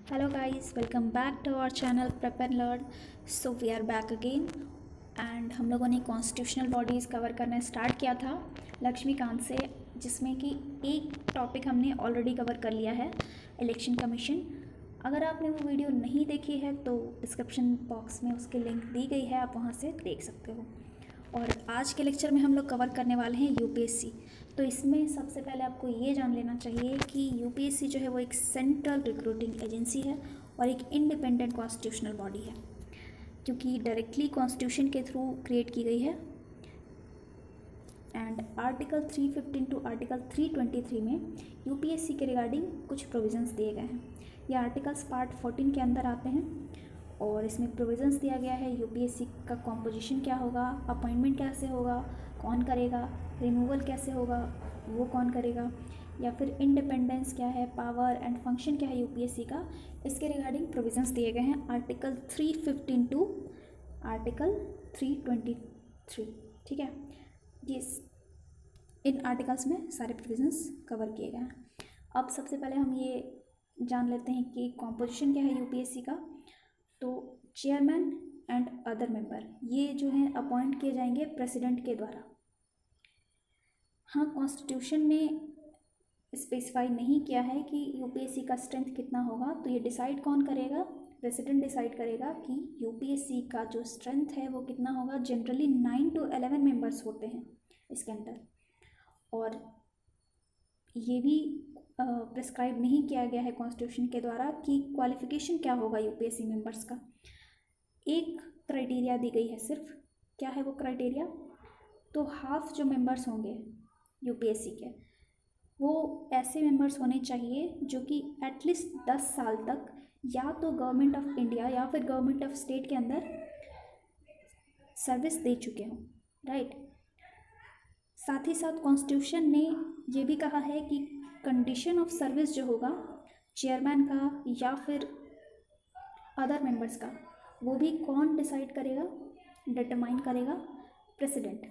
Hello guys, welcome back to our channel Prep and Learn. So we are back again and हम लोगों ने constitutional bodies cover करना start किया था लक्ष्मीकांत से, जिसमें कि एक टॉपिक हमने ऑलरेडी कवर कर लिया है, इलेक्शन कमीशन। अगर आपने वो वीडियो नहीं देखी है तो डिस्क्रिप्शन बॉक्स में उसकी लिंक दी गई है, आप वहाँ से देख सकते हो। और आज के लेक्चर में हम लोग कवर करने वाले हैं यूपीएससी। तो इसमें सबसे पहले आपको ये जान लेना चाहिए कि यूपीएससी जो है वो एक सेंट्रल रिक्रूटिंग एजेंसी है और एक इंडिपेंडेंट कॉन्स्टिट्यूशनल बॉडी है, क्योंकि डायरेक्टली कॉन्स्टिट्यूशन के थ्रू क्रिएट की गई है। एंड आर्टिकल 315 टू आर्टिकल 323 में यूपीएससी के रिगार्डिंग कुछ प्रोविजंस दिए गए हैं। ये आर्टिकल्स पार्ट 14 के अंदर आते हैं और इसमें प्रोविजंस दिया गया है यूपीएससी का कॉम्पोजिशन क्या होगा, अपॉइंटमेंट कैसे होगा, कौन करेगा, रिमूवल कैसे होगा, वो कौन करेगा, या फिर इंडिपेंडेंस क्या है, पावर एंड फंक्शन क्या है यूपीएससी का, इसके रिगार्डिंग प्रोविजंस दिए गए हैं आर्टिकल 315 टू आर्टिकल 323। ठीक है, ये इन आर्टिकल्स में सारे प्रोविजंस कवर किए गए हैं। अब सबसे पहले हम ये जान लेते हैं कि कॉम्पोजिशन क्या है यूपीएससी का। तो चेयरमैन एंड अदर मेंबर ये जो हैं अपॉइंट किए जाएंगे प्रेसिडेंट के द्वारा। हाँ, कॉन्स्टिट्यूशन ने स्पेसिफाई नहीं किया है कि यूपीएससी का स्ट्रेंथ कितना होगा, तो ये डिसाइड कौन करेगा, प्रेसिडेंट डिसाइड करेगा कि यूपीएससी का जो स्ट्रेंथ है वो कितना होगा। जनरली 9 to 11 मेंबर्स होते हैं इसके अंदर, और ये भी प्रिस्क्राइब नहीं किया गया है कॉन्स्टिट्यूशन के द्वारा कि क्वालिफिकेशन क्या होगा यूपीएससी मेंबर्स का। एक क्राइटेरिया दी गई है सिर्फ, क्या है वो क्राइटेरिया, तो हाफ जो मेंबर्स होंगे यूपीएससी के वो ऐसे मेंबर्स होने चाहिए जो कि एटलीस्ट 10 साल तक या तो गवर्नमेंट ऑफ इंडिया या फिर गवर्नमेंट ऑफ स्टेट के अंदर सर्विस दे चुके हों, राइट। साथ ही साथ कॉन्स्टिट्यूशन ने ये भी कहा है कि कंडीशन ऑफ सर्विस जो होगा चेयरमैन का या फिर अदर मेंबर्स का, वो भी कौन डिसाइड करेगा, डिटरमाइन करेगा, प्रेसिडेंट।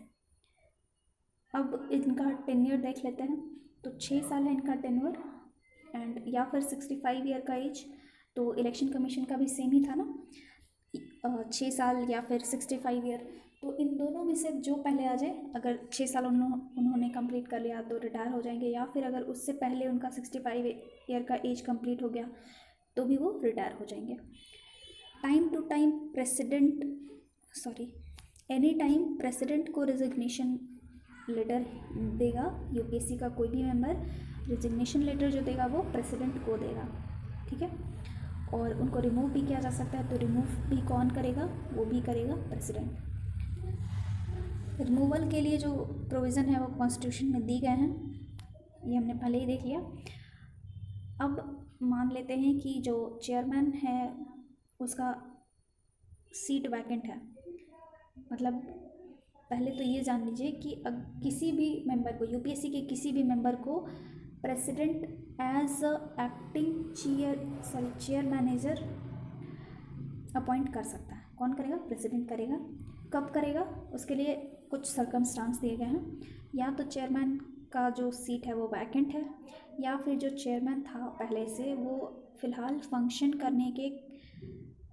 अब इनका टेन्योर देख लेते हैं। तो 6 साल है इनका टेन्योर एंड या फिर 65 ईयर का एज। तो इलेक्शन कमीशन का भी सेम ही था ना, 6 साल या फिर 65 ईयर। तो इन दोनों में से जो पहले आ जाए, अगर 6 साल उन्होंने कंप्लीट कर लिया तो रिटायर हो जाएंगे, या फिर अगर उससे पहले उनका 65 ईयर का एज कंप्लीट हो गया तो भी वो रिटायर हो जाएंगे। Time to time any time president को रिजिग्नेशन लेटर देगा यूपीएससी का कोई भी मेंबर। रिजिग्नेशन लेटर जो देगा वो प्रेसिडेंट को देगा, ठीक है। और उनको रिमूव भी किया जा सकता है, तो रिमूव भी कौन करेगा, वो भी करेगा प्रेसिडेंट। रिमूवल के लिए जो प्रोविज़न है वो कॉन्स्टिट्यूशन में दी गए हैं, ये हमने पहले ही देख लिया। अब मान लेते हैं कि जो चेयरमैन है उसका सीट वैकेंट है, मतलब पहले तो ये जान लीजिए कि किसी भी मेंबर को, यूपीएससी के किसी भी मेंबर को president as acting chair manager appoint कर सकता है। कौन करेगा, प्रेसिडेंट करेगा। कब करेगा, उसके लिए कुछ सर्कमस्टांस दिए गए हैं। या तो चेयरमैन का जो सीट है वो वैकेंट है, या फिर जो चेयरमैन था पहले से वो फ़िलहाल फंक्शन करने के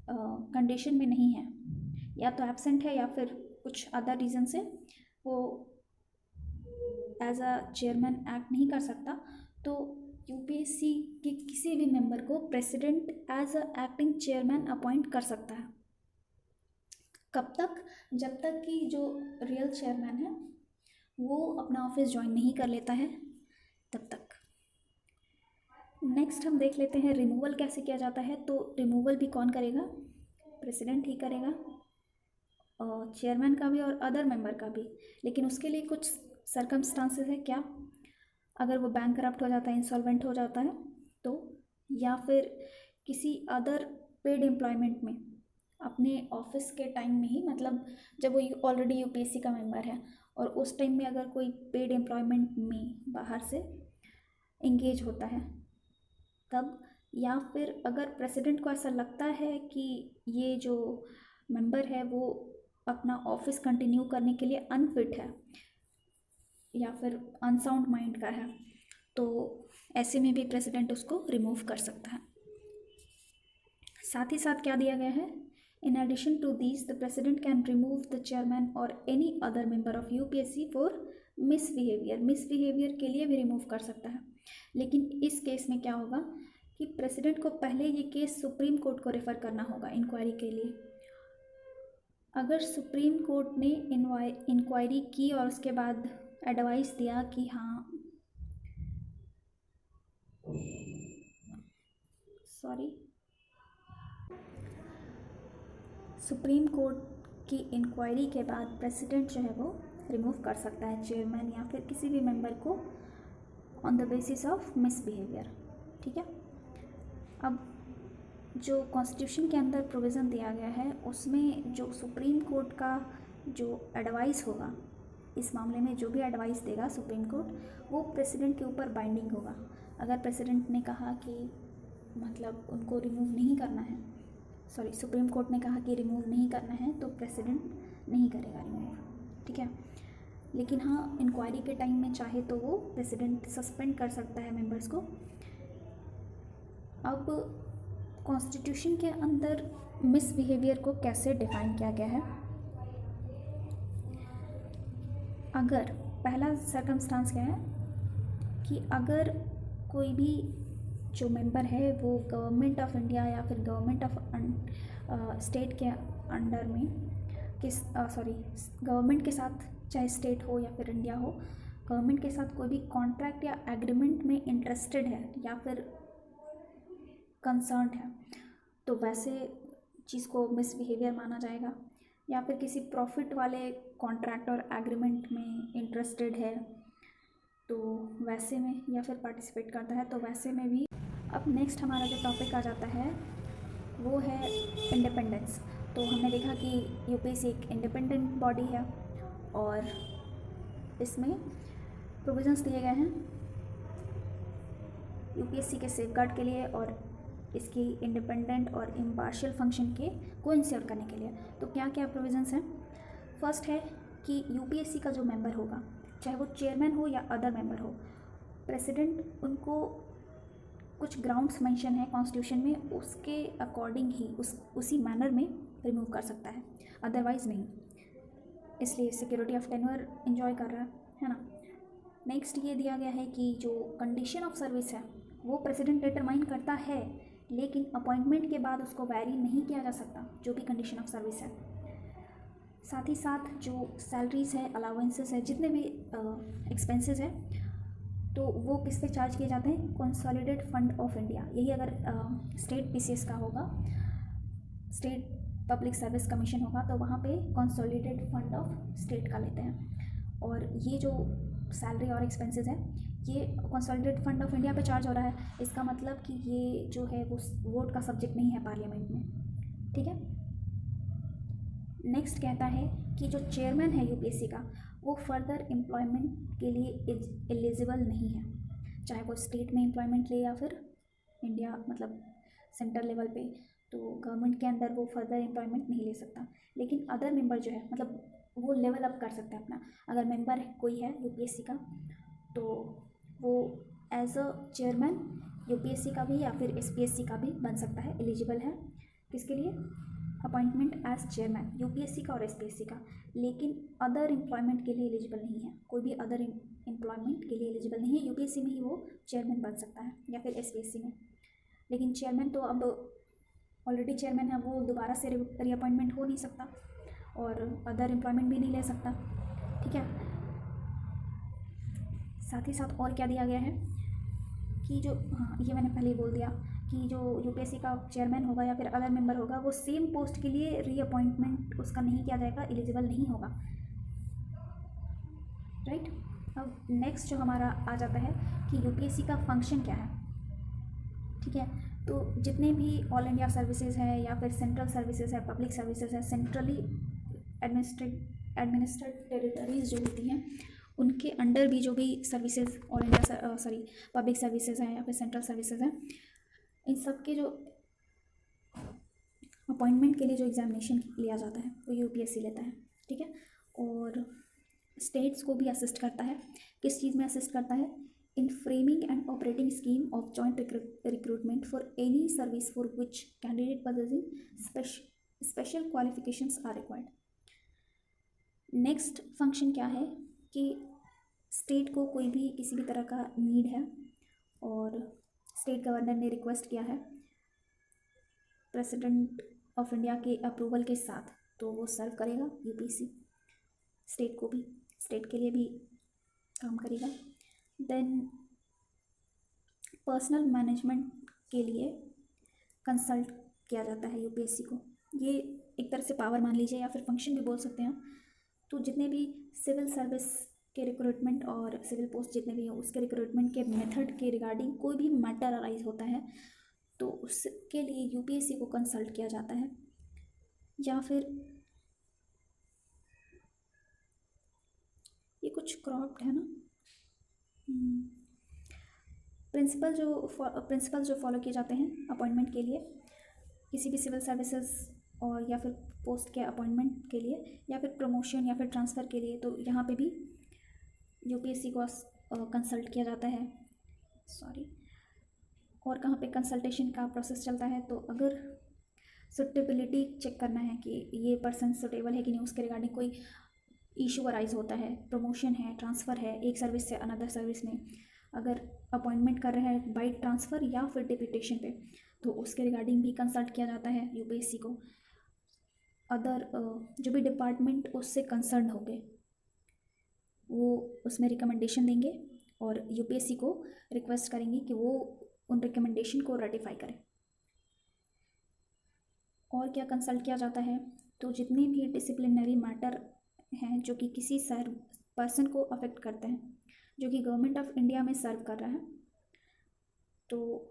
कंडीशन में नहीं है, या तो एब्सेंट है या फिर कुछ अदर रीज़न से वो एज अ चेयरमैन एक्ट नहीं कर सकता। तो यूपीएससी के किसी भी मेंबर को president as a acting chairman appoint कर सकता है। कब तक, जब तक कि जो रियल चेयरमैन है वो अपना ऑफिस ज्वाइन नहीं कर लेता है, तब तक। नेक्स्ट हम देख लेते हैं रिमूवल कैसे किया जाता है। तो रिमूवल भी कौन करेगा, प्रेसिडेंट ही करेगा, और चेयरमैन का भी और अदर मेंबर का भी। लेकिन उसके लिए कुछ सर्कमस्टांसेस है। क्या, अगर वो बैंक करप्ट हो जाता है, इंसॉल्वेंट हो जाता है तो, या फिर किसी अदर पेड एम्प्लॉयमेंट में अपने ऑफिस के टाइम में ही, मतलब जब वो ऑलरेडी यूपीएससी का मेंबर है और उस टाइम में अगर कोई पेड एम्प्लॉयमेंट में बाहर से इंगेज होता है तब, या फिर अगर प्रेसिडेंट को ऐसा लगता है कि ये जो मेंबर है वो अपना ऑफिस कंटिन्यू करने के लिए अनफिट है या फिर अनसाउंड माइंड का है, तो ऐसे में भी प्रेसिडेंट उसको रिमूव कर सकता है। साथ ही साथ क्या दिया गया है, in addition to these the president can remove the chairman और any other member of UPSC for misbehaviour के लिए भी रिमूव कर सकता है। लेकिन इस केस में क्या होगा कि प्रेसिडेंट को पहले ये केस सुप्रीम कोर्ट को रेफ़र करना होगा इंक्वायरी के लिए। अगर सुप्रीम कोर्ट ने इंक्वायरी की और उसके बाद एडवाइस दिया कि हाँ सुप्रीम कोर्ट की इंक्वायरी के बाद प्रेसिडेंट जो है वो रिमूव कर सकता है चेयरमैन या फिर किसी भी मेंबर को on the basis of misbehaviour. ठीक है, अब जो कॉन्स्टिट्यूशन के अंदर प्रोविज़न दिया गया है उसमें जो सुप्रीम कोर्ट का जो एडवाइस होगा, इस मामले में जो भी एडवाइस देगा सुप्रीम कोर्ट वो प्रेसिडेंट के ऊपर बाइंडिंग होगा। अगर प्रेसिडेंट ने कहा कि मतलब उनको रिमूव नहीं करना है, सुप्रीम कोर्ट ने कहा कि रिमूव नहीं करना है तो प्रेसिडेंट नहीं करेगा रिमूव। ठीक है, लेकिन हाँ इंक्वायरी के टाइम में चाहे तो वो प्रेसिडेंट सस्पेंड कर सकता है मेंबर्स को। अब कॉन्स्टिट्यूशन के अंदर मिसबिहेवियर को कैसे डिफाइन किया गया है, अगर पहला सर्कमस्टांस क्या है कि अगर कोई भी जो मेंबर है वो गवर्नमेंट ऑफ इंडिया या फिर गवर्नमेंट ऑफ स्टेट के अंडर में गवर्नमेंट के साथ, चाहे स्टेट हो या फिर इंडिया हो, गवर्नमेंट के साथ कोई भी कॉन्ट्रैक्ट या एग्रीमेंट में इंटरेस्टेड है या फिर कंसर्न्ड है तो वैसे चीज़ को मिसबिहेवियर माना जाएगा। या फिर किसी प्रॉफिट वाले कॉन्ट्रैक्ट और एग्रीमेंट में इंटरेस्टेड है तो वैसे में, या फिर पार्टिसिपेट करता है तो वैसे में भी। अब नेक्स्ट हमारा जो टॉपिक आ जाता है वो है इंडिपेंडेंस। तो हमने देखा कि यूपीएससी एक इंडिपेंडेंट बॉडी है और इसमें प्रोविजंस दिए गए हैं यूपीएससी के सेफगार्ड के लिए और इसकी इंडिपेंडेंट और इम्पार्शियल फंक्शन को इंश्योर करने के लिए। तो क्या क्या प्रोविजंस हैं? फर्स्ट है कि यूपीएससी का जो मेंबर होगा, चाहे वो चेयरमैन हो या अदर मेंबर हो, प्रेसिडेंट उनको कुछ ग्राउंड्स मेंशन है कॉन्स्टिट्यूशन में, उसके अकॉर्डिंग ही उसी मैनर में रिमूव कर सकता है, अदरवाइज़ नहीं। इसलिए सिक्योरिटी ऑफ टेन्योर एंजॉय कर रहा है ना। नेक्स्ट ये दिया गया है कि जो कंडीशन ऑफ सर्विस है वो प्रेसिडेंट डिटरमाइन करता है, लेकिन अपॉइंटमेंट के बाद उसको वैरी नहीं किया जा सकता जो भी कंडीशन ऑफ सर्विस है। साथ ही साथ जो सैलरीज़ है, अलाउंसेस है, जितने भी एक्सपेंसेस है तो वो किस पे चार्ज किए जाते हैं? Consolidated fund of India. यही अगर स्टेट पीसीएस का होगा, स्टेट पब्लिक सर्विस कमीशन होगा, तो वहाँ पे कंसोलिडेटेड फंड ऑफ स्टेट का लेते हैं। और ये जो सैलरी और एक्सपेंसेस है ये कंसोलिडेटेड फंड ऑफ इंडिया पे चार्ज हो रहा है। इसका मतलब कि ये जो है वो वोट का सब्जेक्ट नहीं है पार्लियामेंट में। ठीक है, नेक्स्ट कहता है कि जो चेयरमैन है यूपीएससी का वो फर्दर एम्प्लॉयमेंट के लिए एलिजिबल नहीं है, चाहे वो स्टेट में एम्प्लॉयमेंट ले या फिर इंडिया मतलब सेंट्रल लेवल पे, तो गवर्नमेंट के अंदर वो फर्दर एम्प्लॉयमेंट नहीं ले सकता। लेकिन अदर मेंबर जो है मतलब वो लेवल अप कर सकता है अपना। अगर मेंबर कोई है यूपीएससी का तो वो एज अ चेयरमैन यूपीएससी का भी या फिर एसपीएससी का भी बन सकता है, एलिजिबल है। किसके लिए? अपॉइंटमेंट एज चेयरमैन, यूपीएससी का और एसपीएससी का। लेकिन अदर एम्प्लॉयमेंट के लिए एलिजिबल नहीं है, कोई भी अदर एम्प्लॉयमेंट के लिए एलिजिबल नहीं है। यूपीएससी में ही वो चेयरमैन बन सकता है या फिर एसपीएससी में। लेकिन चेयरमैन तो अब ऑलरेडी चेयरमैन है, वो दोबारा से रीअपॉइंटमेंट हो नहीं सकता और अदर एम्प्लॉयमेंट भी नहीं ले सकता। ठीक है, साथ ही साथ और क्या दिया गया है कि जो, हाँ ये मैंने पहले ही बोल दिया कि जो यूपीएससी का चेयरमैन होगा या फिर अदर मेंबर होगा वो सेम पोस्ट के लिए रीअपॉइंटमेंट उसका नहीं किया जाएगा, एलिजिबल नहीं होगा। राइट, अब नेक्स्ट जो हमारा आ जाता है कि यूपीएससी का फंक्शन क्या है। ठीक है, तो जितने भी ऑल इंडिया सर्विसेज है या फिर सेंट्रल सर्विसेज है, पब्लिक सर्विसेज है, सेंट्रली एडमिनिस्ट्रेड टेरिटरीज जो होती हैं उनके अंडर भी जो भी services all India public services हैं या फिर सेंट्रल सर्विसेज हैं, इन सब के जो अपॉइंटमेंट के लिए जो एग्जामिनेशन लिया जाता है वो यूपीएससी लेता है। ठीक है, और स्टेट्स को भी असिस्ट करता है। किस चीज़ में असिस्ट करता है? in framing and operating scheme of joint recruitment for any service for which candidate possessing special qualifications are required. Next function क्या है कि स्टेट को कोई भी किसी भी तरह का नीड है और स्टेट गवर्नर ने रिक्वेस्ट किया है प्रेसिडेंट ऑफ इंडिया के अप्रूवल के साथ, तो वो सर्व करेगा यूपीएससी, स्टेट को भी, स्टेट के लिए भी काम करेगा। देन पर्सनल मैनेजमेंट के लिए कंसल्ट किया जाता है यूपीएससी को। ये एक तरह से पावर मान लीजिए या फिर फंक्शन भी बोल सकते हैं। तो जितने भी सिविल सर्विस के रिक्रूटमेंट और सिविल पोस्ट जितने भी हैं उसके रिक्रूटमेंट के मेथड के रिगार्डिंग कोई भी मैटर अराइज होता है तो उसके लिए यूपीएससी को कंसल्ट किया जाता है। या फिर ये कुछ क्रॉप्ड है ना, प्रिंसिपल जो फॉलो किए जाते हैं अपॉइंटमेंट के लिए किसी भी सिविल सर्विसेज और या फिर पोस्ट के अपॉइंटमेंट के लिए या फिर प्रमोशन या फिर ट्रांसफ़र के लिए, तो यहाँ पे भी यूपीएससी को कंसल्ट किया जाता है। और कहाँ पे कंसल्टेशन का प्रोसेस चलता है, तो अगर सुटेबिलिटी चेक करना है कि ये पर्सन सुटेबल है कि नहीं, उसके रिगार्डिंग कोई इशू अराइज होता है, प्रमोशन है, ट्रांसफ़र है एक सर्विस से अनदर सर्विस में, अगर अपॉइंटमेंट कर रहे हैं बाई ट्रांसफ़र या फिर डिप्यूटेशन पे, तो उसके रिगार्डिंग भी कंसल्ट किया जाता है यूपीएससी को। अदर जो भी डिपार्टमेंट उससे कंसर्न होंगे वो उसमें रिकमेंडेशन देंगे और यूपीएससी को रिक्वेस्ट करेंगे कि वो उन रिकमेंडेशन को रेटिफाई करें। और क्या कंसल्ट किया जाता है, तो जितने भी डिसिप्लिनरी मैटर हैं जो कि किसी पर्सन को अफेक्ट करते हैं, जो कि गवर्नमेंट ऑफ इंडिया में सर्व कर रहा है, तो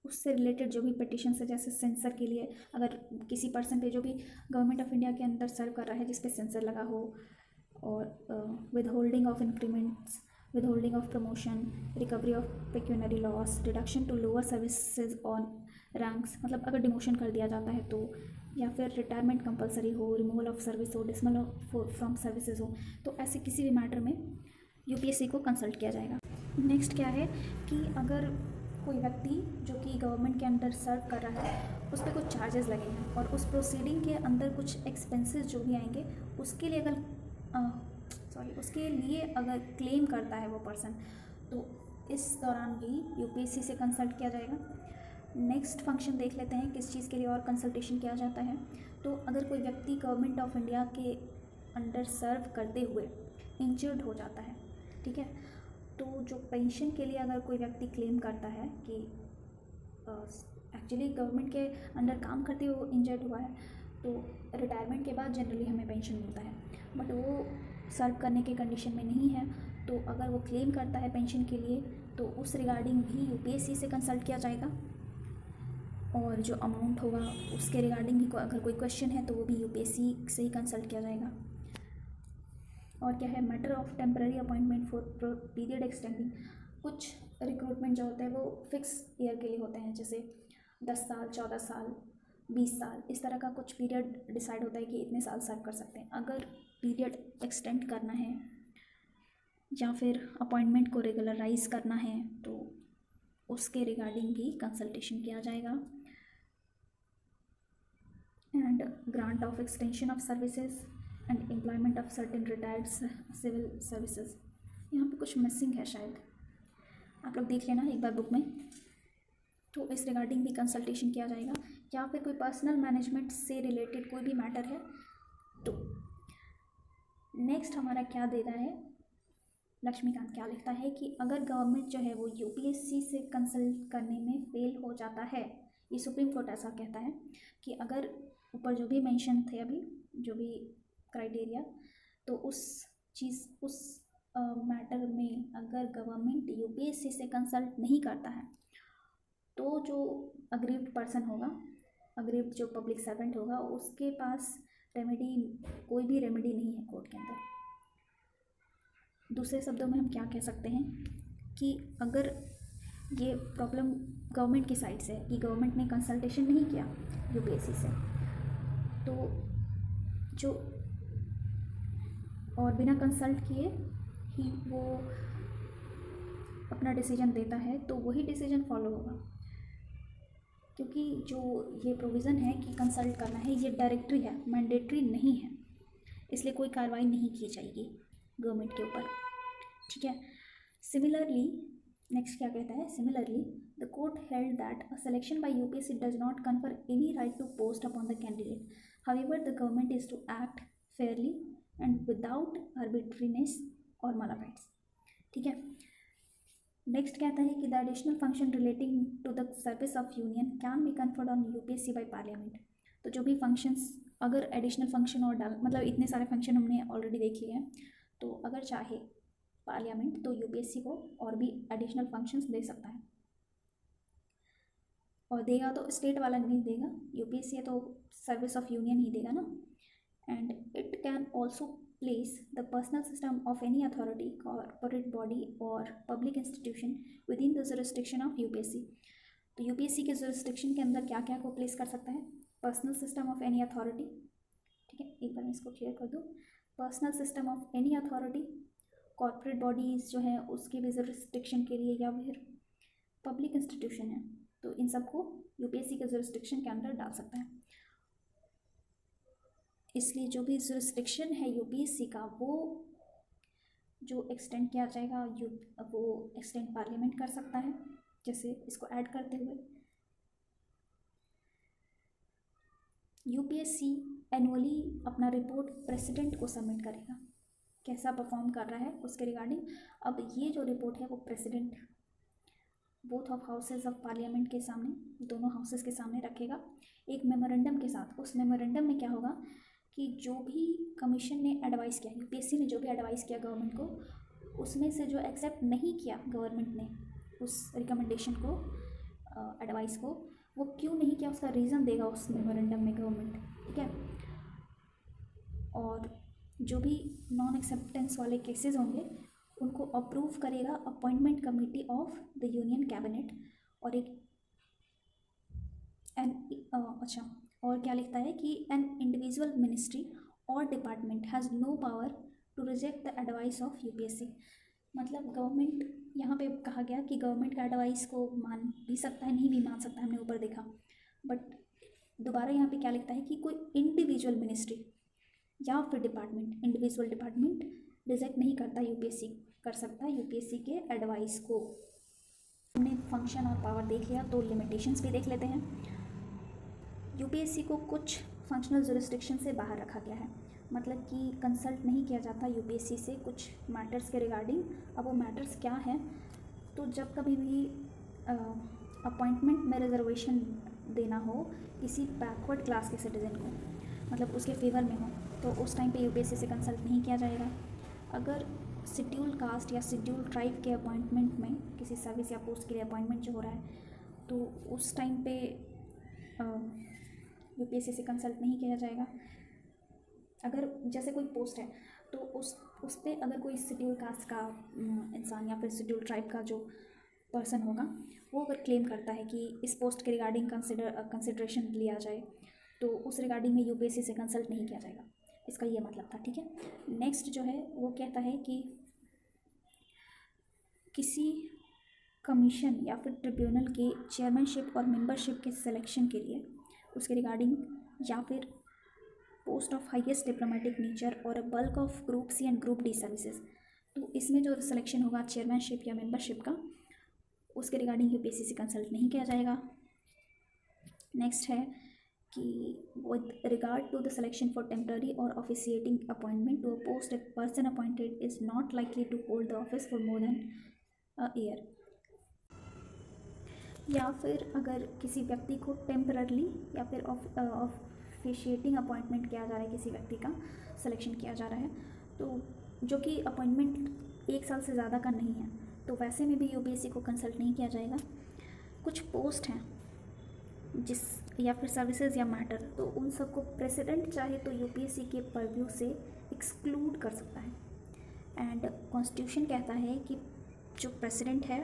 उससे रिलेटेड जो भी पिटिशन है, जैसे सेंसर के लिए अगर किसी पर्सन पे जो भी गवर्नमेंट ऑफ इंडिया के अंदर सर्व कर रहा है जिस पे सेंसर लगा हो, और withholding of increments, withholding of promotion, recovery of pecuniary loss, deduction to lower services on ranks, मतलब अगर डिमोशन कर दिया जाता है तो, या फिर रिटायरमेंट कंपलसरी हो, रिमूवल ऑफ सर्विस हो, डिसमल फ्रॉम सर्विसेज हो, तो ऐसे किसी भी मैटर में यूपीएससी को कंसल्ट किया जाएगा। नेक्स्ट क्या है कि अगर कोई व्यक्ति जो कि गवर्नमेंट के अंदर सर्व कर रहा है उस पर कुछ चार्जेस लगेंगे और उस प्रोसीडिंग के अंदर कुछ एक्सपेंसेस जो भी आएंगे उसके लिए अगर क्लेम करता है वो पर्सन, तो इस दौरान भी यूपीएससी से कंसल्ट किया जाएगा। नेक्स्ट फंक्शन देख लेते हैं किस चीज़ के लिए और कंसल्टेशन किया जाता है। तो अगर कोई व्यक्ति गवर्नमेंट ऑफ इंडिया के अंडर सर्व करते हुए इंजर्ड हो जाता है, ठीक है, तो जो पेंशन के लिए अगर कोई व्यक्ति क्लेम करता है कि एक्चुअली गवर्नमेंट के अंडर काम करते हुए इंजर्ड हुआ है, तो रिटायरमेंट के बाद जनरली हमें पेंशन मिलता है, बट वो सर्व करने के कंडीशन में नहीं है, तो अगर वो क्लेम करता है पेंशन के लिए तो उस रिगार्डिंग भी यूपीएससी से कंसल्ट किया जाएगा। और जो अमाउंट होगा उसके रिगार्डिंग भी अगर कोई क्वेश्चन है तो वो भी यूपीएससी से ही कंसल्ट किया जाएगा। और क्या है, matter of temporary appointment for period extending, कुछ रिक्रूटमेंट जो होते हैं वो फिक्स ईयर के लिए होते हैं, जैसे 10 साल, 14 साल, 20 साल, इस तरह का कुछ पीरियड डिसाइड होता है कि इतने साल सर्व कर सकते हैं। अगर पीरियड एक्सटेंड करना है या फिर अपॉइंटमेंट को रेगुलराइज करना है तो उसके रिगार्डिंग भी कंसल्टेशन किया जाएगा। And grant of extension of services and employment of certain retired civil services, यहाँ पे कुछ मिसिंग है शायद, आप लोग देख लेना एक बार बुक में, तो इस रिगार्डिंग भी कंसल्टेशन किया जाएगा। या फिर कोई पर्सनल मैनेजमेंट से रिलेटेड कोई भी मैटर है तो नेक्स्ट हमारा क्या दे रहा है, लक्ष्मीकांत क्या लिखता है कि अगर गवर्नमेंट जो है वो यूपीएससी से कंसल्ट करने में फेल हो जाता है, ये सुप्रीम कोर्ट ऐसा कहता है कि अगर ऊपर जो भी मेंशन थे अभी जो भी क्राइटेरिया, तो उस मैटर में अगर गवर्नमेंट यूपीएससी से कंसल्ट नहीं करता है तो जो अग्रीव्ड पर्सन होगा, अग्रीव्ड जो पब्लिक सर्वेंट होगा, उसके पास कोई भी रेमेडी नहीं है कोर्ट के अंदर। दूसरे शब्दों में हम क्या कह सकते हैं कि अगर ये प्रॉब्लम गवर्नमेंट की साइड से है कि गवर्नमेंट ने कंसल्टेशन नहीं किया यूपीएससी से, तो जो और बिना कंसल्ट किए ही वो अपना डिसीजन देता है तो वही डिसीजन फॉलो होगा, क्योंकि जो ये प्रोविज़न है कि कंसल्ट करना है ये डायरेक्टरी है, मैंडेटरी नहीं है, इसलिए कोई कार्रवाई नहीं की जाएगी गवर्नमेंट के ऊपर, ठीक है। सिमिलरली नेक्स्ट क्या कहता है, similarly the court held that a selection by UPSC does not confer any right to post upon the candidate, however the government is to act fairly and without arbitrariness और malpractice, ठीक है। Next कहता है कि the additional function relating to the service of Union can be conferred on UPSC by Parliament. तो जो भी functions, अगर एडिशनल फंक्शन और डाल, मतलब इतने सारे फंक्शन हमने ऑलरेडी देख लिए हैं, तो अगर चाहे पार्लियामेंट तो यूपीएससी को और भी एडिशनल फंक्शंस दे सकता है, और देगा तो स्टेट वाला नहीं देगा, यूपीएससी है तो सर्विस ऑफ यूनियन ही देगा ना। And it can also place the personnel system of any authority, corporate body और public institution within the jurisdiction of UPSC. तो यूपीएससी के जुरिस्डिक्शन के अंदर क्या क्या को प्लेस कर सकता है, personnel system of any authority, ठीक है, एक बार मैं इसको क्लियर कर दूँ, personnel system of any authority, corporate bodies जो है उसके भी जुरिस्डिक्शन के लिए, या फिर पब्लिक इंस्टीट्यूशन है, तो इन सबको यूपीएससी के जुरिस्डिक्शन के अंदर डाल सकता है। इसलिए जो भी जुरिस्डिक्शन है यूपीएससी का वो जो एक्सटेंड किया जाएगा वो एक्सटेंड पार्लियामेंट कर सकता है, जैसे इसको ऐड करते हुए यूपीएससी एनुअली अपना रिपोर्ट प्रेसिडेंट को सबमिट करेगा, कैसा परफॉर्म कर रहा है उसके रिगार्डिंग। अब ये जो रिपोर्ट है वो president both of houses of parliament के सामने, दोनों हाउसेज के सामने रखेगा एक मेमोरेंडम के साथ। उस मेमोरेंडम में क्या होगा कि जो भी कमीशन ने एडवाइस किया, यूपीएससी ने जो भी एडवाइस किया गवर्नमेंट को, उसमें से जो एक्सेप्ट नहीं किया गवर्नमेंट ने उस रिकमेंडेशन को, एडवाइस को, वो क्यों नहीं किया उसका रीज़न देगा उस मेमोरेंडम में गवर्नमेंट, ठीक है। और जो भी नॉन एक्सेप्टेंस वाले केसेस होंगे उनको अप्रूव करेगा appointment committee of the union cabinet. और एक अच्छा, और क्या लिखता है कि एन इंडिविजुअल मिनिस्ट्री और department has no power to reject the advice of UPSC. मतलब गवर्नमेंट, यहाँ पे कहा गया कि गवर्नमेंट का एडवाइस को मान भी सकता है, नहीं भी मान सकता, हमने ऊपर देखा, बट दोबारा यहाँ पे क्या लिखता है कि कोई इंडिविजुअल मिनिस्ट्री या फिर डिपार्टमेंट, इंडिविजुअल डिपार्टमेंट रिजेक्ट नहीं करता, यूपीएससी कर सकता है यूपीएससी के एडवाइस को। हमने फंक्शन और पावर देख लिया, तो लिमिटेशंस भी देख लेते हैं। यूपीएससी को कुछ फंक्शनल जुरिस्डिक्शन से बाहर रखा गया है, मतलब कि कंसल्ट नहीं किया जाता यूपीएससी से कुछ मैटर्स के रिगार्डिंग। अब वो मैटर्स क्या है, तो जब कभी भी अपॉइंटमेंट में रिजर्वेशन देना हो किसी बैकवर्ड क्लास के सिटीजन को, मतलब उसके फेवर में हो, तो उस टाइम पे यूपीएससी से कंसल्ट नहीं किया जाएगा। अगर शेड्यूल कास्ट या शेड्यूल ट्राइब के अपॉइंटमेंट में किसी सर्विस या पोस्ट के लिए अपॉइंटमेंट जो हो रहा है, तो उस टाइम पे यूपीएससी से कंसल्ट नहीं किया जाएगा। अगर जैसे कोई पोस्ट है तो उस पर अगर कोई शेड्यूल कास्ट का इंसान या फिर शेड्यूल ट्राइब का जो पर्सन होगा, वो अगर क्लेम करता है कि इस पोस्ट के रिगार्डिंग कंसिडरेशन लिया जाए, तो उस रिगार्डिंग में यूपीएससी से कंसल्ट नहीं किया जाएगा, इसका ये मतलब था, ठीक है। नेक्स्ट जो है वो कहता है कि किसी कमीशन या फिर ट्रिब्यूनल के चेयरमैनशिप और मेंबरशिप के सिलेक्शन के लिए उसके रिगार्डिंग, या फिर post of highest diplomatic nature और a bulk of group C and group D services, तो इसमें जो सिलेक्शन होगा चेयरमैनशिप या मेंबरशिप का, उसके रिगार्डिंग यूपीएससी से कंसल्ट नहीं किया जाएगा। नेक्स्ट है कि with regard to the selection for temporary और officiating appointment to a post, a person appointed is not likely to hold the office for more than a year. या फिर अगर किसी व्यक्ति को टेम्पररली या फिर ऑफिशिएटिंग अपॉइंटमेंट किया जा रहा है, किसी व्यक्ति का सिलेक्शन किया जा रहा है, तो जो कि अपॉइंटमेंट 1 साल से ज़्यादा का नहीं है, तो वैसे में भी यूपीएससी को कंसल्ट नहीं किया जाएगा। कुछ पोस्ट हैं जिस या फिर सर्विसेज या मैटर, तो उन सबको प्रेसिडेंट चाहे तो यूपीएससी के परव्यू से एक्सक्लूड कर सकता है। एंड कॉन्स्टिट्यूशन कहता है कि जो प्रेसिडेंट है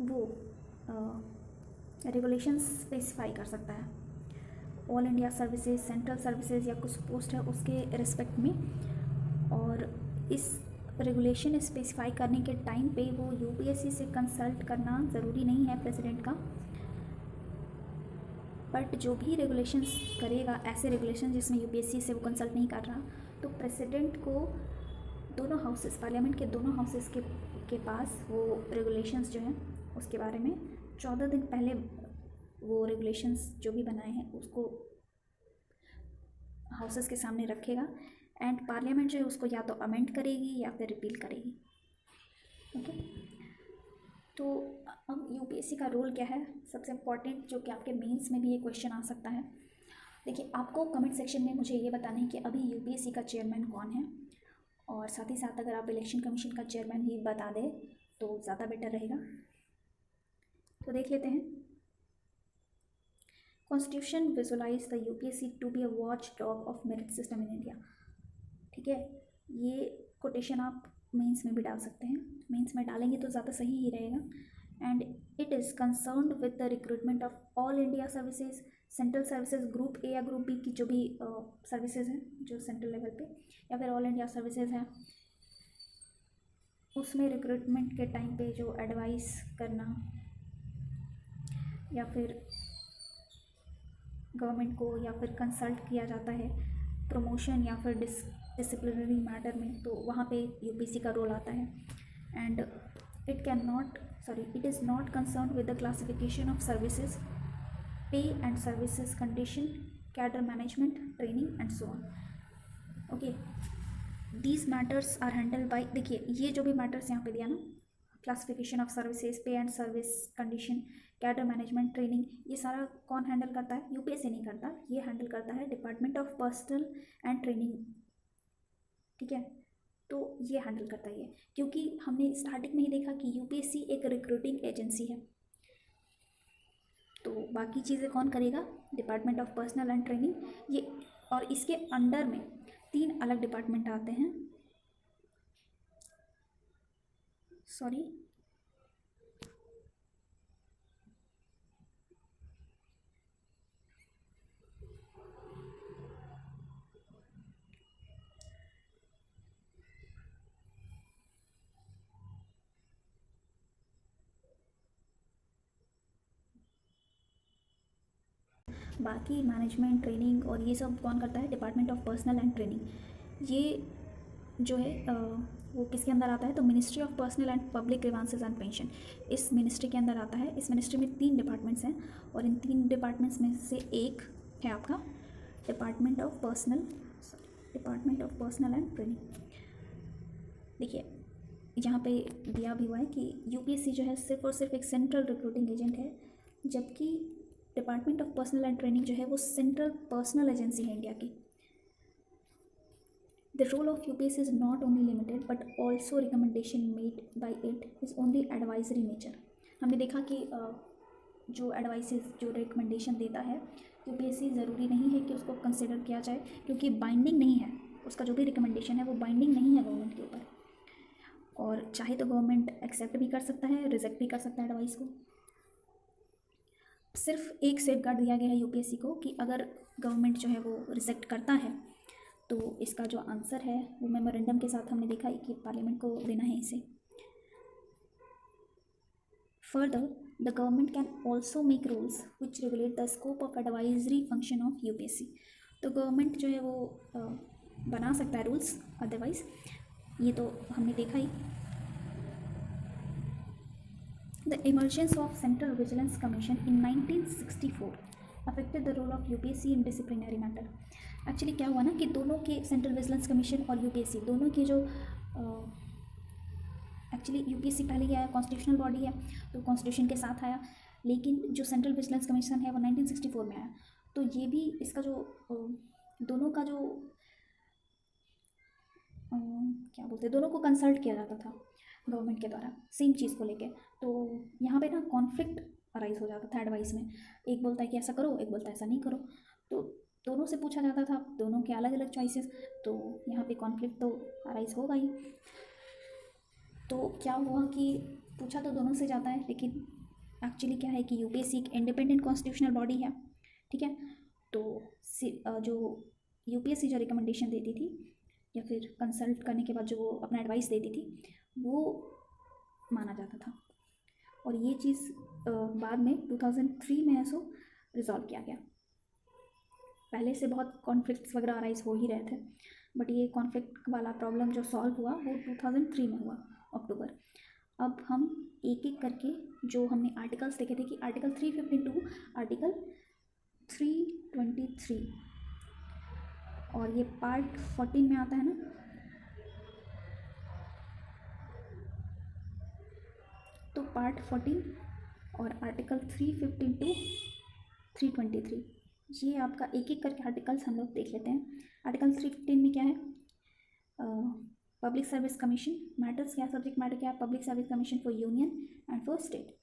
वो रेगुलेशंस स्पेसिफाई कर सकता है all India services, central services या कुछ पोस्ट है उसके रिस्पेक्ट में, और इस रेगुलेशन स्पेसिफाई करने के टाइम पे वो यूपीएससी से कंसल्ट करना ज़रूरी नहीं है प्रेसिडेंट का, बट जो भी रेगुलेशंस करेगा, ऐसे रेगुलेशन जिसमें यूपीएससी से वो कंसल्ट नहीं कर रहा, तो प्रेसिडेंट को दोनों हाउसेस, पार्लियामेंट के दोनों हाउसेस के पास वो रेगुलेशंस जो हैं उसके बारे में 14 दिन पहले वो रेगुलेशंस जो भी बनाए हैं उसको हाउसेस के सामने रखेगा, एंड पार्लियामेंट जो है उसको या तो अमेंड करेगी या फिर रिपील करेगी। ओके, तो अब यूपीएससी का रोल क्या है, सबसे इम्पॉर्टेंट जो कि आपके मेंस में भी ये क्वेश्चन आ सकता है। देखिए, आपको कमेंट सेक्शन में मुझे ये बताना है कि अभी यूपीएससी का चेयरमैन कौन है, और साथ ही साथ अगर आप इलेक्शन कमीशन का चेयरमैन ही बता दें तो ज़्यादा बेटर रहेगा। तो देख लेते हैं। Constitution visualise the UPSC to be a watch dog of merit system in India. ठीक है, ये कोटेशन आप मेंस में भी डाल सकते हैं, मेंस में डालेंगे तो ज़्यादा सही ही रहेगा। And it is concerned with the recruitment of all India services, central services group A या ग्रुप बी की जो भी सर्विसेज हैं जो सेंट्रल लेवल पे, या फिर ऑल इंडिया सर्विसेज हैं, उसमें रिक्रूटमेंट के टाइम पे जो एडवाइस करना या फिर गवर्नमेंट को या फिर कंसल्ट किया जाता है प्रमोशन या फिर डिसिप्लिनरी मैटर में, तो वहाँ पे यूपीएससी का रोल आता है। And it is not concern with the classification of services, pay and services condition, cadre management, training and so on. Okay, these matters are handle by, देखिए ये जो भी मैटर्स यहाँ पे दिया ना, classification of services, pay and service condition, cadre management, training, ये सारा कौन हैंडल करता है? यूपीएससी नहीं करता, ये हैंडल करता है department of personal and training. ठीक है, तो ये हैंडल करता है ये, क्योंकि हमने स्टार्टिंग में ही देखा कि यूपीएससी एक रिक्रूटिंग एजेंसी है, तो बाकी चीज़ें कौन करेगा? Department of personal and training ये, और इसके अंडर में 3 अलग डिपार्टमेंट आते हैं। सॉरी, बाकी मैनेजमेंट, ट्रेनिंग और ये सब कौन करता है? Department of personal and training. ये जो है वो किसके अंदर आता है? तो ministry of personal and public grievances and pension, इस मिनिस्ट्री के अंदर आता है। इस मिनिस्ट्री में 3 डिपार्टमेंट्स हैं, और इन 3 डिपार्टमेंट्स में से एक है आपका department of personal and training. देखिए, यहाँ पे दिया भी हुआ है कि यूपीएससी जो है सिर्फ और सिर्फ एक सेंट्रल रिक्रूटिंग एजेंट है, जबकि department of personal and training जो है वो सेंट्रल पर्सनल एजेंसी है इंडिया की। The role of UPSC is not only limited but also recommendation made by it is only advisory nature। हमने देखा कि जो एडवाइसेस, जो रिकमेंडेशन देता है यूपीएससी, ज़रूरी नहीं है कि उसको कंसिडर किया जाए, क्योंकि बाइंडिंग नहीं है उसका। जो भी रिकमेंडेशन है वो बाइंडिंग नहीं है गवर्नमेंट के ऊपर, और चाहे तो गवर्नमेंट एक्सेप्ट भी कर सकता है, रिजेक्ट भी कर सकता है एडवाइस को। सिर्फ एक सेफ गार्ड दिया गया है यूपीएससी को कि अगर गवर्नमेंट जो है वो रिजेक्ट करता है तो इसका जो आंसर है वो मेमोरेंडम के साथ हमने देखा कि पार्लियामेंट को देना है इसे। Further, the government can also make rules which regulate the scope of advisory function of UPSC. तो गवर्नमेंट जो है वो बना सकता है रूल्स, अदरवाइज ये तो हमने देखा ही। The emergence of central vigilance commission in 1964 affected the role of UPSC in disciplinary matter. Actually क्या हुआ ना कि दोनों के, सेंट्रल विजिलेंस कमीशन और यूपीएससी दोनों के जो, एक्चुअली यूपीएससी पहले ही आया, कॉन्स्टिट्यूशनल बॉडी है तो कॉन्स्टिट्यूशन के साथ आया, लेकिन जो सेंट्रल विजिलेंस कमीशन है वो 1964 में आया। तो ये भी इसका जो दोनों का जो क्या बोलते हैं, दोनों को कंसल्ट किया जाता था गवर्नमेंट के द्वारा सेम चीज़ को लेके। तो यहाँ पे ना कॉन्फ्लिक्ट अराइज हो जाता था एडवाइस में, एक बोलता है कि ऐसा करो, एक बोलता है ऐसा नहीं करो, तो दोनों से पूछा जाता था, दोनों के अलग अलग चॉइसेस, तो यहाँ पे कॉन्फ्लिक्ट तो अराइज होगा ही। तो क्या हुआ कि पूछा तो दोनों से जाता है, लेकिन एक्चुअली क्या है कि यूपीएससी एक इंडिपेंडेंट कॉन्स्टिट्यूशनल बॉडी है। ठीक है, तो जो यूपीएससी जो रिकमेंडेशन देती थी या फिर कंसल्ट करने के बाद जो वो अपना एडवाइस देती थी वो माना जाता था। और ये चीज़ बाद में 2003 में ऐसो रिजॉल्व किया गया। पहले से बहुत कॉन्फ्लिक्ट्स वगैरह अराइज हो ही रहे थे, बट ये कॉन्फ्लिक्ट वाला प्रॉब्लम जो सॉल्व हुआ वो 2003 में हुआ अक्टूबर। अब हम एक एक करके जो हमने आर्टिकल्स देखे थे कि आर्टिकल 352 आर्टिकल 323 और ये पार्ट 14 में आता है ना, तो पार्ट 14 और आर्टिकल 352 323 ये आपका एक एक करके आर्टिकल्स हम लोग देख लेते हैं। आर्टिकल 315 में क्या है, पब्लिक सर्विस कमीशन मैटर्स, क्या सब्जेक्ट मैटर क्या है, public service commission for union and for state.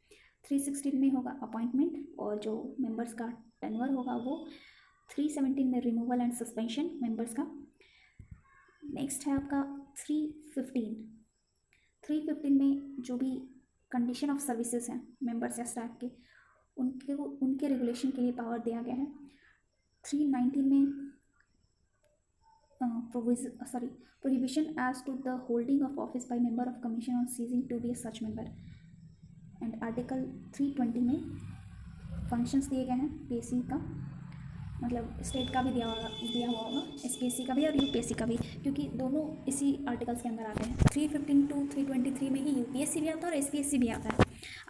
316 में होगा अपॉइंटमेंट और जो मेंबर्स का टेन्योर होगा वो। 317 में रिमूवल एंड सस्पेंशन मेंबर्स का। नेक्स्ट है आपका 315 में जो भी कंडीशन ऑफ सर्विसेज हैं मेंबर्स या स्टाफ के, उनके रेगुलेशन के लिए पावर दिया गया है। 319 में prohibition as to the holding of office by member of commission on ceasing to be a such member। And article 320 में फंक्शंस दिए गए हैं पीएससी का, मतलब स्टेट का भी दिया हुआ होगा, एसपीएससी का भी और यूपीएससी का भी, क्योंकि दोनों इसी आर्टिकल्स के अंदर आते हैं। 315 to 323 में ही यूपीएससी भी आता है और एसपीएससी भी आता है,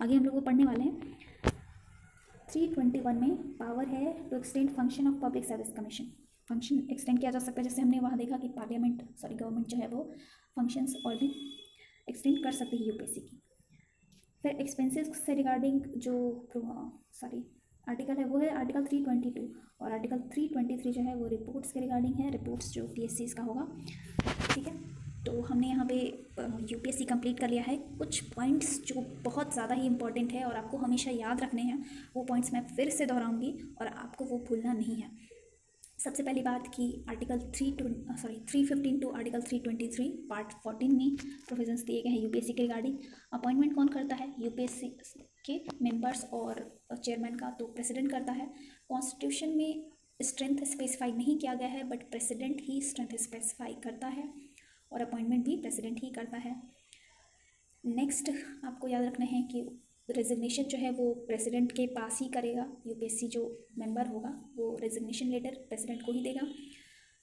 आगे हम लोग वो पढ़ने वाले हैं। 321 में पावर है to extend function of public service commission. Function extend किया जा सकता है, जैसे हमने वहाँ देखा कि गवर्नमेंट जो है वो फंक्शंस और भी एक्सटेंड कर सकती है यूपीएससी की। फिर एक्सपेंसेस से रिगार्डिंग जो आर्टिकल है वो है आर्टिकल 322 और आर्टिकल 323 जो है वो रिपोर्ट्स के रिगार्डिंग है, रिपोर्ट्स जो पीएससीज का होगा। ठीक है, तो हमने यहाँ पे यूपीएससी कंप्लीट कर लिया है। कुछ पॉइंट्स जो बहुत ज़्यादा ही इंपॉर्टेंट है और आपको हमेशा याद रखने हैं, वो पॉइंट्स मैं फिर से दोहराऊंगी और आपको वो भूलना नहीं है। सबसे पहली बात कि आर्टिकल 315 टू आर्टिकल 323 पार्ट 14 में प्रोविजंस दिए गए हैं यूपीएससी के रिगार्डिंग। अपॉइंटमेंट कौन करता है, यूपीएससी के मेंबर्स और चेयरमैन का तो प्रेसिडेंट करता है। कॉन्स्टिट्यूशन में स्ट्रेंथ स्पेसिफाई नहीं किया गया है, but president he strength specify करता है और अपॉइंटमेंट भी प्रेसिडेंट ही करता है। नेक्स्ट आपको याद रखना है कि रेजिग्नेशन जो है वो प्रेसिडेंट के पास ही करेगा। यूपीएससी जो मेंबर होगा वो रेजिग्नेशन लेटर प्रेसिडेंट को ही देगा।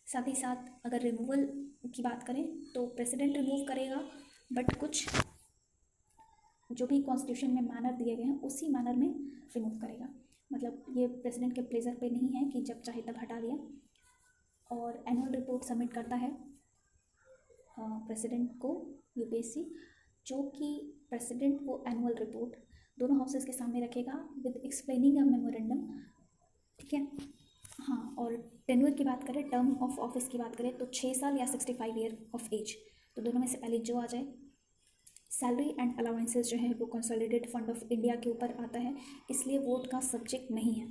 साथ ही साथ अगर रिमूवल की बात करें तो प्रेसिडेंट रिमूव करेगा, बट कुछ जो भी कॉन्स्टिट्यूशन में मैनर दिए गए हैं उसी मैनर में रिमूव करेगा। मतलब ये प्रेसिडेंट के प्लेजर पे नहीं है कि जब चाहे तब हटा दिया। और एनुअल रिपोर्ट सबमिट करता है प्रेसिडेंट को यूपीएससी, जो कि प्रेसिडेंट वो एनुअल रिपोर्ट दोनों हाउसेस के सामने रखेगा विद एक्सप्लेनिंग अ मेमोरेंडम। ठीक है, हाँ, और टेन्योर की बात करें, टर्म ऑफ ऑफिस की बात करें तो 6 साल या 65 ईयर ऑफ एज, तो दोनों में से पहले जो आ जाए। सैलरी एंड अलाउंसेस जो है वो कंसोलिडेटेड फंड ऑफ इंडिया के ऊपर आता है, इसलिए वोट का सब्जेक्ट नहीं है।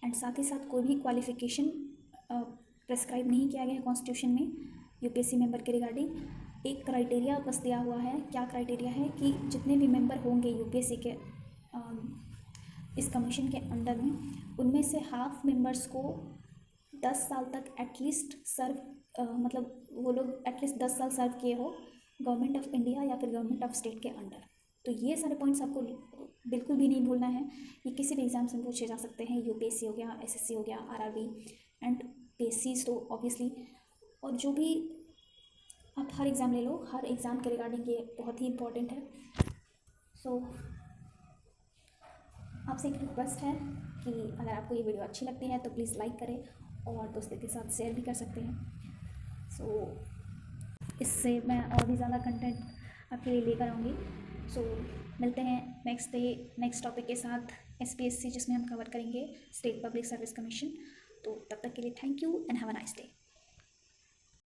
एंड साथ ही साथ कोई भी क्वालिफिकेशन प्रेस्क्राइब नहीं किया गया है कॉन्स्टिट्यूशन में यूपीएससी मेंबर के रिगार्डिंग। एक क्राइटेरिया बस दिया हुआ है, क्या क्राइटेरिया है कि जितने भी मेंबर होंगे यूपीएससी के इस कमीशन के अंडर में, उनमें से हाफ मेंबर्स को 10 साल तक एटलीस्ट सर्व मतलब वो लोग एटलीस्ट 10 साल सर्व किए हो गवर्नमेंट ऑफ इंडिया या फिर गवर्नमेंट ऑफ स्टेट के अंडर। तो ये सारे पॉइंट्स आपको बिल्कुल भी नहीं भूलना है, ये किसी भी एग्जाम से पूछे जा सकते हैं। यूपीएससी हो गया, एसएससी हो गया, आरआरबी एंड पीएससीज तो ऑब्वियसली, और जो भी आप हर एग्ज़ाम ले लो, हर एग्ज़ाम के रिगार्डिंग ये बहुत ही इंपॉर्टेंट है। सो आपसे एक रिक्वेस्ट है कि अगर आपको ये वीडियो अच्छी लगती है तो प्लीज़ लाइक करें और दोस्तों के साथ शेयर भी कर सकते हैं। सो इससे मैं और भी ज़्यादा कंटेंट आपके लिए लेकर आऊँगी। सो मिलते हैं नेक्स्ट टॉपिक के साथ, एसपीएससी, जिसमें हम कवर करेंगे स्टेट पब्लिक सर्विस कमीशन। तो तब तक के लिए thank you and have a nice day.